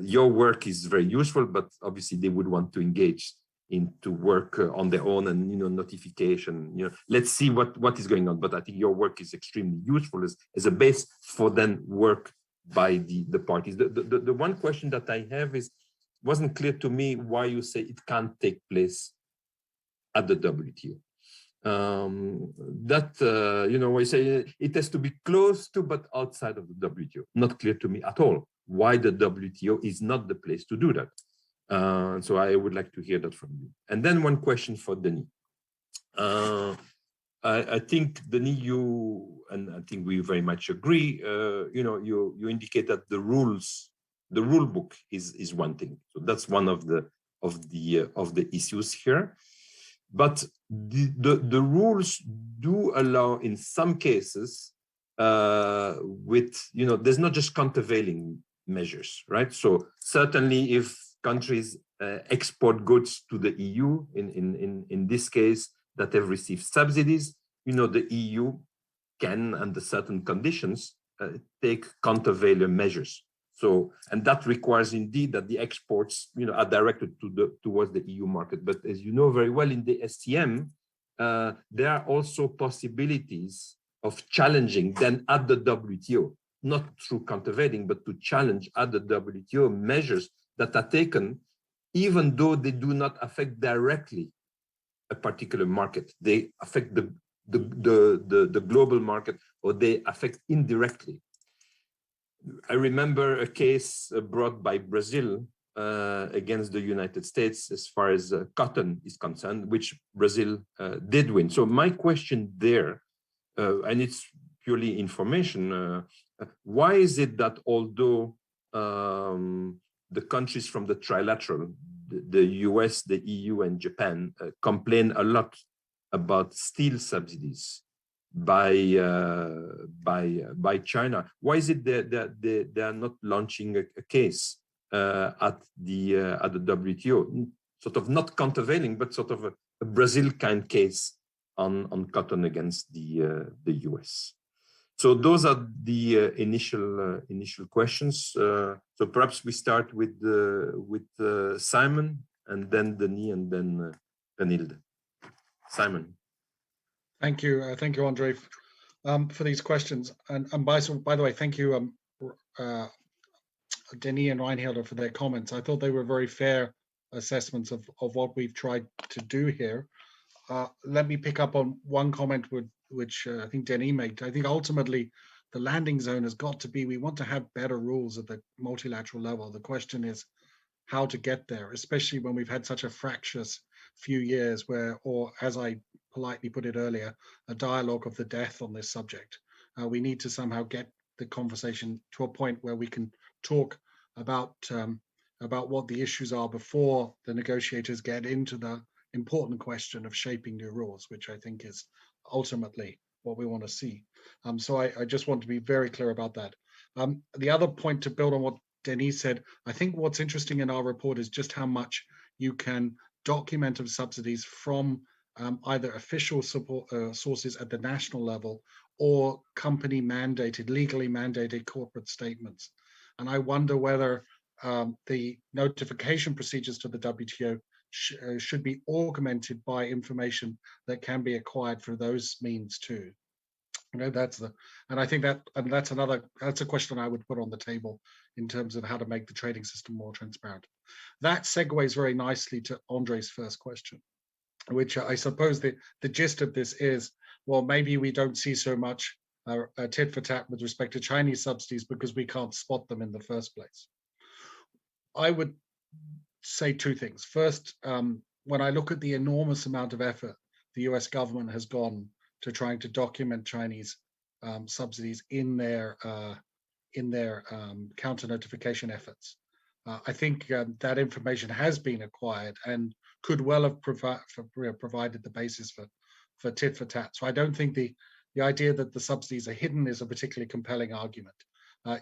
Your work is very useful, but obviously they would want to engage into work on their own and notification. Let's see what is going on. But I think your work is extremely useful as a base for then work by the parties. The one question that I have is, wasn't clear to me why you say it can't take place at the WTO. I say it has to be close to, but outside of the WTO. Not clear to me at all why the WTO is not the place to do that. So I would like to hear that from you. And then one question for Denis. I think, Denis, and I think we very much agree, you indicate that the rule book is one thing. So that's one of the issues here. But the rules do allow, in some cases, there's not just countervailing measures, right? So certainly if countries export goods to the EU, in this case, that have received subsidies, the EU can, under certain conditions, take countervailing measures. So, and that requires indeed that the exports, are directed towards the EU market. But as you know very well, in the SCM, there are also possibilities of challenging then at the WTO, not through countervailing, but to challenge at the WTO measures that are taken, even though they do not affect directly a particular market. They affect the global market, or they affect indirectly. I remember a case brought by Brazil against the United States as far as cotton is concerned, which Brazil did win. So my question there, and it's purely information, why is it that although the countries from the trilateral, the US, the EU, and Japan, complain a lot about steel subsidies by China, why is it that they are not launching a case at the WTO, sort of not countervailing, but sort of a Brazil kind case on cotton against the US? So those are the initial questions. So perhaps we start with Simon, and then Denis, and then Hilde. Simon. Thank you, Andre, for these questions. And by the way, thank you, Denis and Reinhilde, for their comments. I thought they were very fair assessments of what we've tried to do here. Let me pick up on one comment which I think Denis made. I think ultimately the landing zone has got to be, we want to have better rules at the multilateral level. The question is how to get there, especially when we've had such a fractious few years where, or as I politely put it earlier, a dialogue of the death on this subject. We need to somehow get the conversation to a point where we can talk about what the issues are before the negotiators get into the important question of shaping new rules, which I think is ultimately what we want to see. So I just want to be very clear about that. The other point, to build on what Denis said, I think what's interesting in our report is just how much you can document of subsidies from either official support sources at the national level or company mandated, legally mandated corporate statements. And I wonder whether the notification procedures to the WTO should be augmented by information that can be acquired through those means too. You know, and I think that's a question I would put on the table in terms of how to make the trading system more transparent. That segues very nicely to Andre's first question, which I suppose the gist of this is, well, maybe we don't see so much tit for tat with respect to Chinese subsidies because we can't spot them in the first place. I would say two things. First, when I look at the enormous amount of effort the US government has gone to trying to document Chinese subsidies in their counter notification efforts, I think that information has been acquired and could well have provided the basis for tit for tat. So I don't think the idea that the subsidies are hidden is a particularly compelling argument.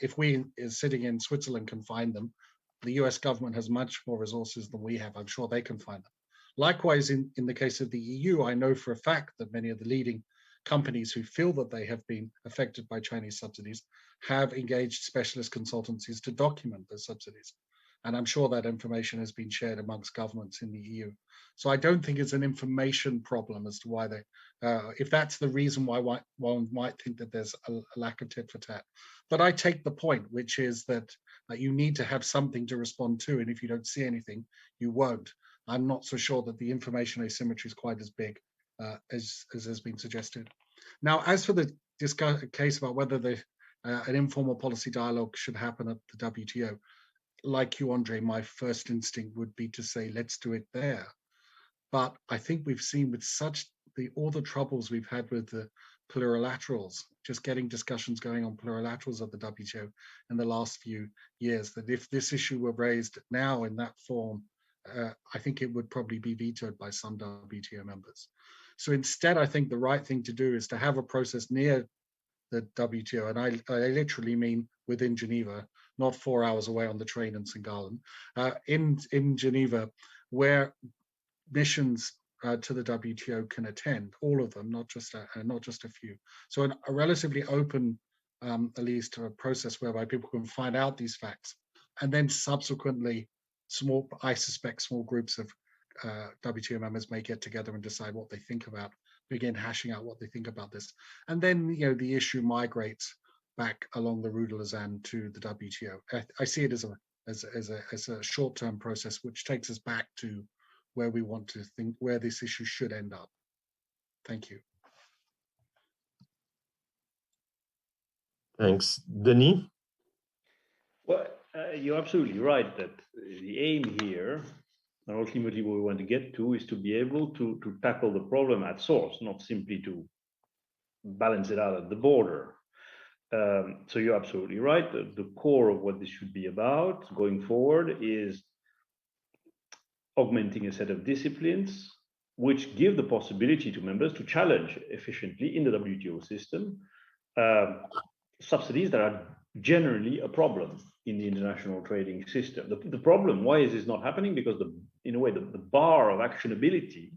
If we sitting in Switzerland can find them, the US government has much more resources than we have. I'm sure they can find them. Likewise, in the case of the EU, I know for a fact that many of the leading companies who feel that they have been affected by Chinese subsidies have engaged specialist consultancies to document the subsidies. And I'm sure that information has been shared amongst governments in the EU. So I don't think it's an information problem as to why they, if that's the reason why one might think that there's a lack of tit for tat. But I take the point, which is that you need to have something to respond to. And if you don't see anything, you won't. I'm not so sure that the information asymmetry is quite as big as has been suggested. Now, as for the case about whether an informal policy dialogue should happen at the WTO, like you, Andre, my first instinct would be to say, let's do it there. But I think we've seen with all the troubles we've had with the plurilaterals, just getting discussions going on plurilaterals at the WTO in the last few years, that if this issue were raised now in that form, I think it would probably be vetoed by some WTO members. So instead, I think the right thing to do is to have a process near the WTO, and I literally mean within Geneva, not 4 hours away on the train in St. Gallen, in Geneva, where missions to the WTO can attend, all of them, not just a few. So a relatively open, at least a process whereby people can find out these facts, and then subsequently, I suspect small groups of WTO members may get together and decide what they think about, begin hashing out what they think about this, and then the issue migrates back along the Rue de Lausanne to the WTO. I see it as a short-term process which takes us back to where we want to think, where this issue should end up. Thank you. Thanks. Denis? Well, you're absolutely right that the aim here, and ultimately what we want to get to, is to be able to tackle the problem at source, not simply to balance it out at the border. So you're absolutely right. The core of what this should be about going forward is augmenting a set of disciplines which give the possibility to members to challenge efficiently in the WTO system subsidies that are generally a problem in the international trading system. The problem, why is this not happening? Because in a way, the bar of actionability,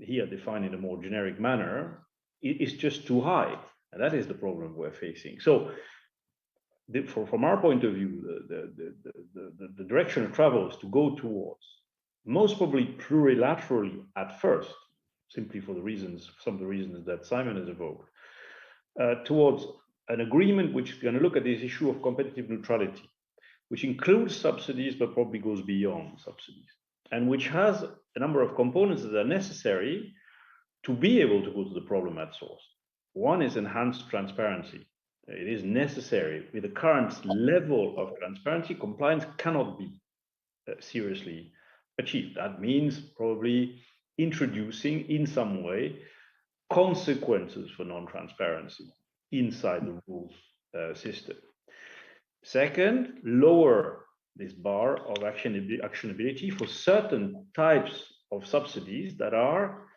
here defined in a more generic manner, is just too high. And that is the problem we're facing. So from our point of view, the direction of travel is to go towards most probably plurilaterally at first, simply for some of the reasons that Simon has evoked, towards an agreement which is going to look at this issue of competitive neutrality, which includes subsidies, but probably goes beyond subsidies, and which has a number of components that are necessary to be able to go to the problem at source. One is enhanced transparency. It is necessary. With the current level of transparency, compliance cannot be seriously achieved. That means probably introducing in some way consequences for non-transparency inside the rules system. Second, lower this bar of actionability for certain types of subsidies that are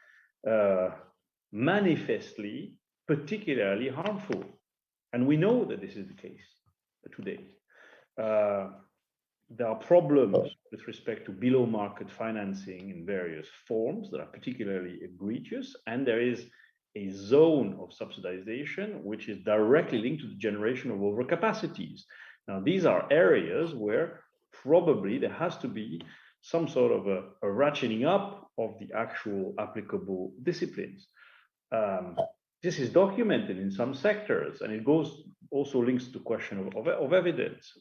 manifestly particularly harmful. And we know that this is the case today. There are problems with respect to below market financing in various forms that are particularly egregious, and there is a zone of subsidization which is directly linked to the generation of overcapacities. Now, these are areas where probably there has to be some sort of a ratcheting up of the actual applicable disciplines. This is documented in some sectors, and it also links to the question of evidence.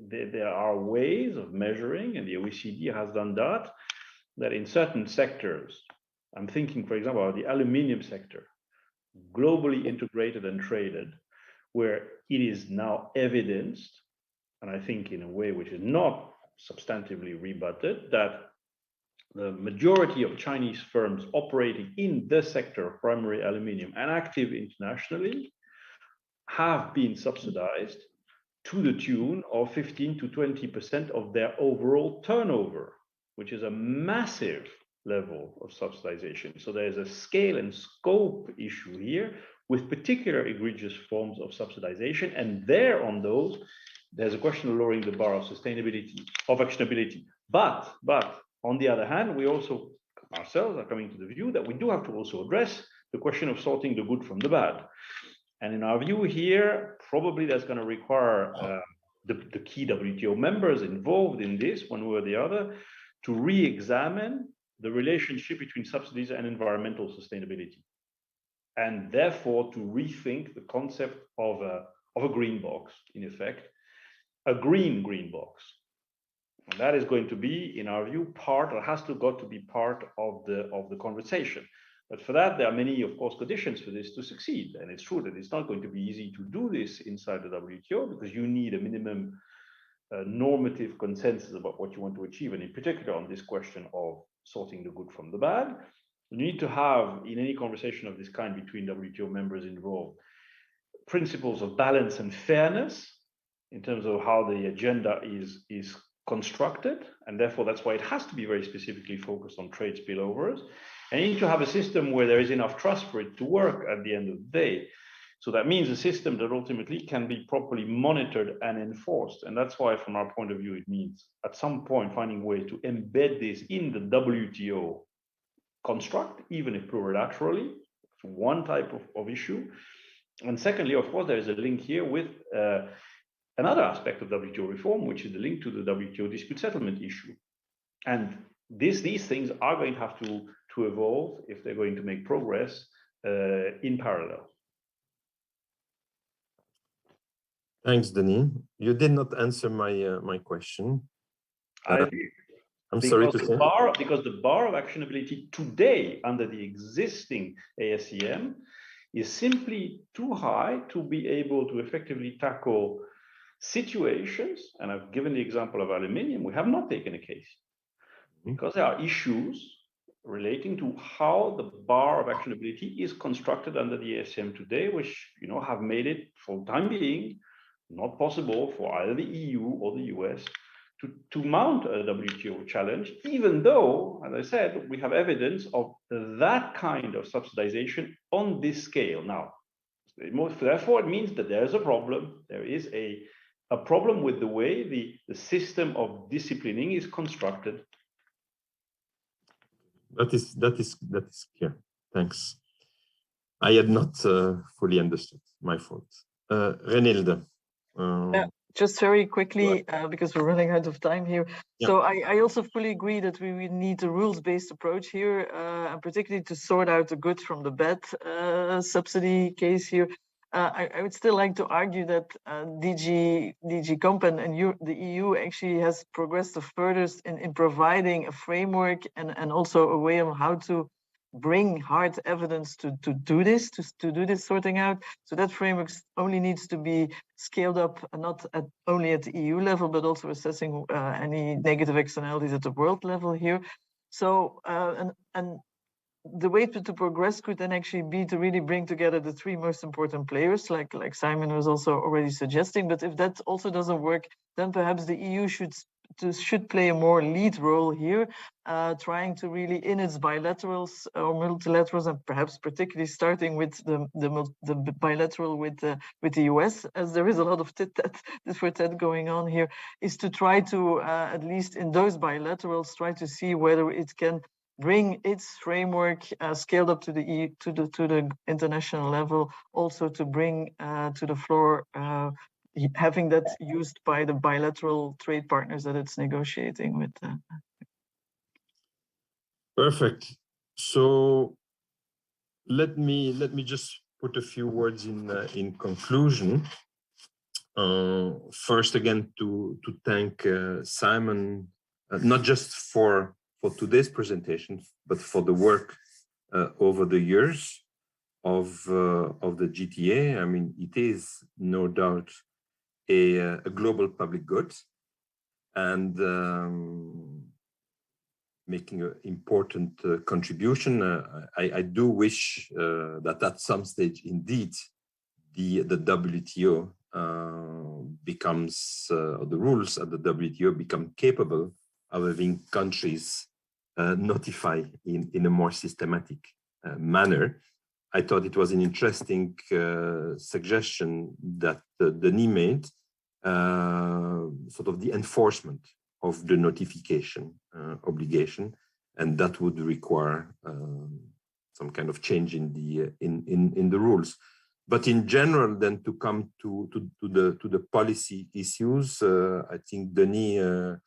There are ways of measuring, and the OECD has done that in certain sectors, I'm thinking, for example, of the aluminium sector, globally integrated and traded, where it is now evidenced, and I think in a way which is not substantively rebutted, that the majority of Chinese firms operating in the sector of primary aluminium and active internationally have been subsidized to the tune of 15 to 20% of their overall turnover, which is a massive level of subsidization. So there's a scale and scope issue here with particular egregious forms of subsidization. And there on those, there's a question of lowering the bar of sustainability, of actionability. But on the other hand, we also ourselves are coming to the view that we do have to also address the question of sorting the good from the bad. And in our view here, probably that's going to require the key WTO members involved in this, one way or the other, to re-examine the relationship between subsidies and environmental sustainability. And therefore to rethink the concept of a green box, in effect, a green box. And that is going to be, in our view, has to be part of the conversation. But for that, there are many, of course, conditions for this to succeed. And it's true that it's not going to be easy to do this inside the WTO because you need a minimum normative consensus about what you want to achieve. And in particular, on this question of sorting the good from the bad, you need to have, in any conversation of this kind between WTO members involved, principles of balance and fairness in terms of how the agenda is constructed, and therefore that's why it has to be very specifically focused on trade spillovers. And you need to have a system where there is enough trust for it to work at the end of the day. So that means a system that ultimately can be properly monitored and enforced. And that's why, from our point of view, it means at some point finding a way to embed this in the WTO construct, even if plurilaterally. It's one type of issue. And secondly, of course, there is a link here with another aspect of WTO reform, which is the link to the WTO dispute settlement issue. And these things are going to have to evolve if they're going to make progress in parallel. Thanks, Denis. You did not answer my question. I'm sorry to say. Because the bar of actionability today under the existing ASEM is simply too high to be able to effectively tackle situations, and I've given the example of aluminium. We have not taken a case because there are issues relating to how the bar of actionability is constructed under the ASEM today, which have made it, for the time being, not possible for either the EU or the US to mount a WTO challenge, even though, as I said, we have evidence of that kind of subsidization on this scale. Now, therefore, it means that there is a problem. There is a problem with the way the system of disciplining is constructed. That is clear. Thanks. I had not fully understood. My fault. Renilde. just very quickly, because we're running out of time here. Yeah. So I also fully agree that we need a rules-based approach here, and particularly to sort out the good from the bad subsidy case here. I would still like to argue that DG Comp and the EU actually has progressed the furthest in providing a framework and also a way of how to bring hard evidence to do this sorting out. So that framework only needs to be scaled up, not only at the EU level, but also assessing any negative externalities at the world level here. So and the way to progress could then actually be to really bring together the three most important players, like Simon was also already suggesting. But if that also doesn't work, then perhaps the EU should play a more lead role here, trying to really in its bilaterals or multilaterals, and perhaps particularly starting with the bilateral with the US, as there is a lot of tit for tat going on here, is to try to at least in those bilaterals try to see whether it can bring its framework scaled up to the EU, to the international level, also to bring to the floor having that used by the bilateral trade partners that it's negotiating with. Perfect. So let me just put a few words in conclusion. First, again, to thank Simon, not just for today's presentation, but for the work over the years of the GTA. I mean, it is no doubt a global public good, and making an important contribution. I do wish that at some stage, indeed, the WTO becomes, or the rules at the WTO become capable of having countries notify in a more systematic manner. I thought it was an interesting suggestion that Denis made, sort of the enforcement of the notification obligation, and that would require some kind of change in the rules. But in general, then to come to the policy issues, I think Denis, I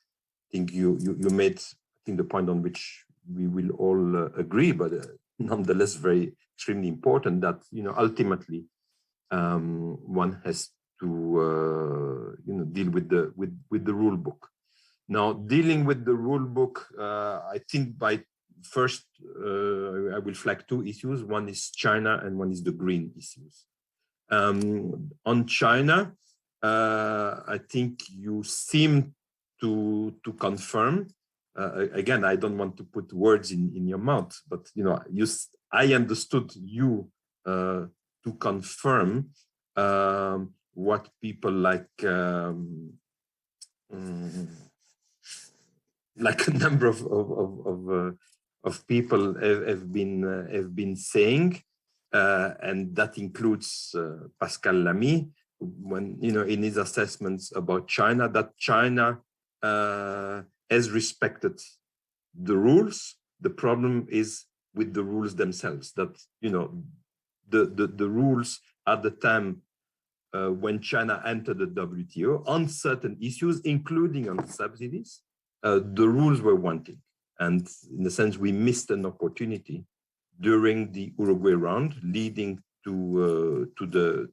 think you made the point on which we will all agree, but nonetheless very extremely important, that ultimately one has to deal with the rule book. Now, dealing with the rule book, I think by first I will flag two issues. One is China and one is the green issues. On China, I think you seem to confirm. Again, I don't want to put words in your mouth, but I understood you to confirm what people like a number of people have been saying, and that includes Pascal Lamy, when in his assessments about China, that China has respected the rules. The problem is with the rules themselves, that the rules at the time when China entered the WTO on certain issues, including on subsidies, the rules were wanting, and in a sense we missed an opportunity during the Uruguay round, leading to the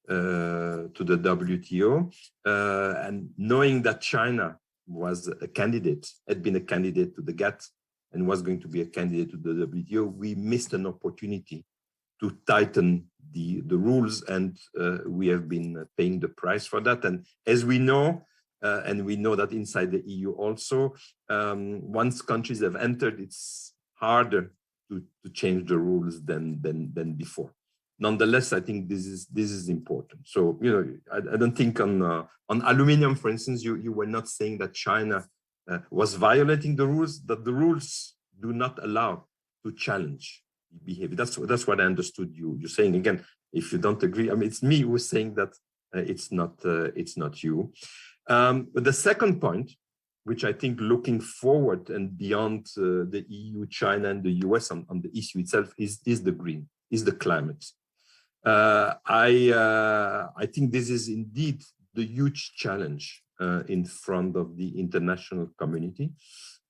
WTO, and knowing that China was a candidate, had been a candidate to the GATT, and was going to be a candidate to the WTO, we missed an opportunity to tighten the rules, and we have been paying the price for that. And as we know, and we know that inside the EU also, once countries have entered, it's harder to change the rules than before. Nonetheless, I think this is important. So I don't think on aluminium, for instance, you were not saying that China was violating the rules, that the rules do not allow to challenge behavior. That's what I understood you saying. Again, if you don't agree, I mean, it's me who's saying that it's not you. But the second point, which I think looking forward and beyond the EU, China, and the US on the issue itself is the green, is the climate. I think this is indeed the huge challenge in front of the international community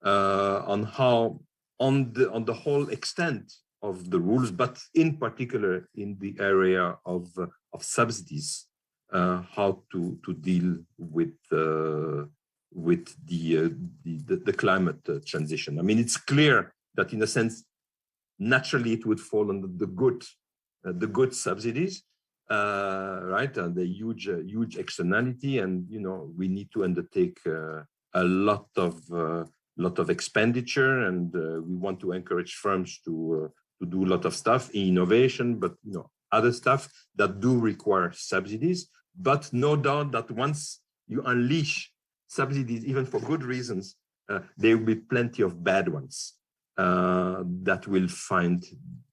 on how, on the whole extent of the rules, but in particular in the area of subsidies, how to deal with the climate transition. I mean, it's clear that in a sense, naturally it would fall under the good subsidies, right? And the huge externality, and we need to undertake a lot of expenditure, and we want to encourage firms to do a lot of stuff in innovation, but other stuff that do require subsidies. But no doubt that once you unleash subsidies, even for good reasons, there will be plenty of bad ones that will find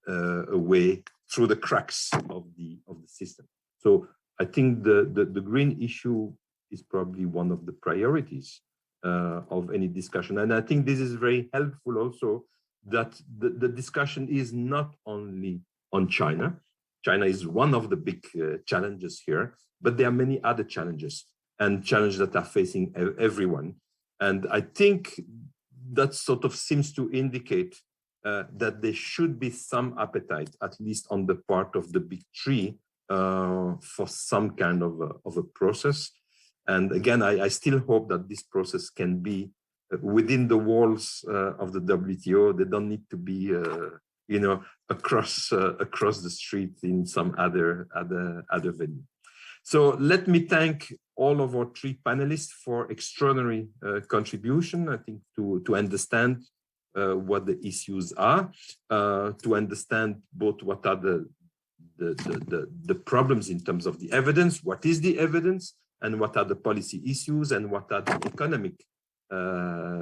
a way through the cracks of the system. So I think the green issue is probably one of the priorities of any discussion. And I think this is very helpful also, that the discussion is not only on China. China is one of the big challenges here, but there are many other challenges and challenges that are facing everyone. And I think that sort of seems to indicate that there should be some appetite, at least on the part of the big three, for some kind of a process. And again, I still hope that this process can be within the walls of the WTO. They don't need to be, across the street in some other venue. So let me thank all of our three panelists for extraordinary contribution, I think, to understand what the issues are, to understand both what are the problems in terms of the evidence, what is the evidence, and what are the policy issues, and what are the economic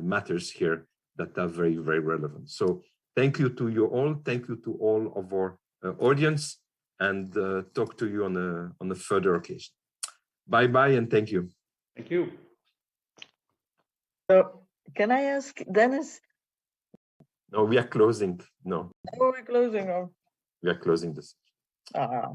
matters here that are very, very relevant. So thank you to you all. Thank you to all of our audience, and talk to you on a further occasion. Bye-bye, and thank you. Thank you. So can I ask Dennis? No, we are closing. No. Oh, we're closing. Oh. We are closing this. Ah.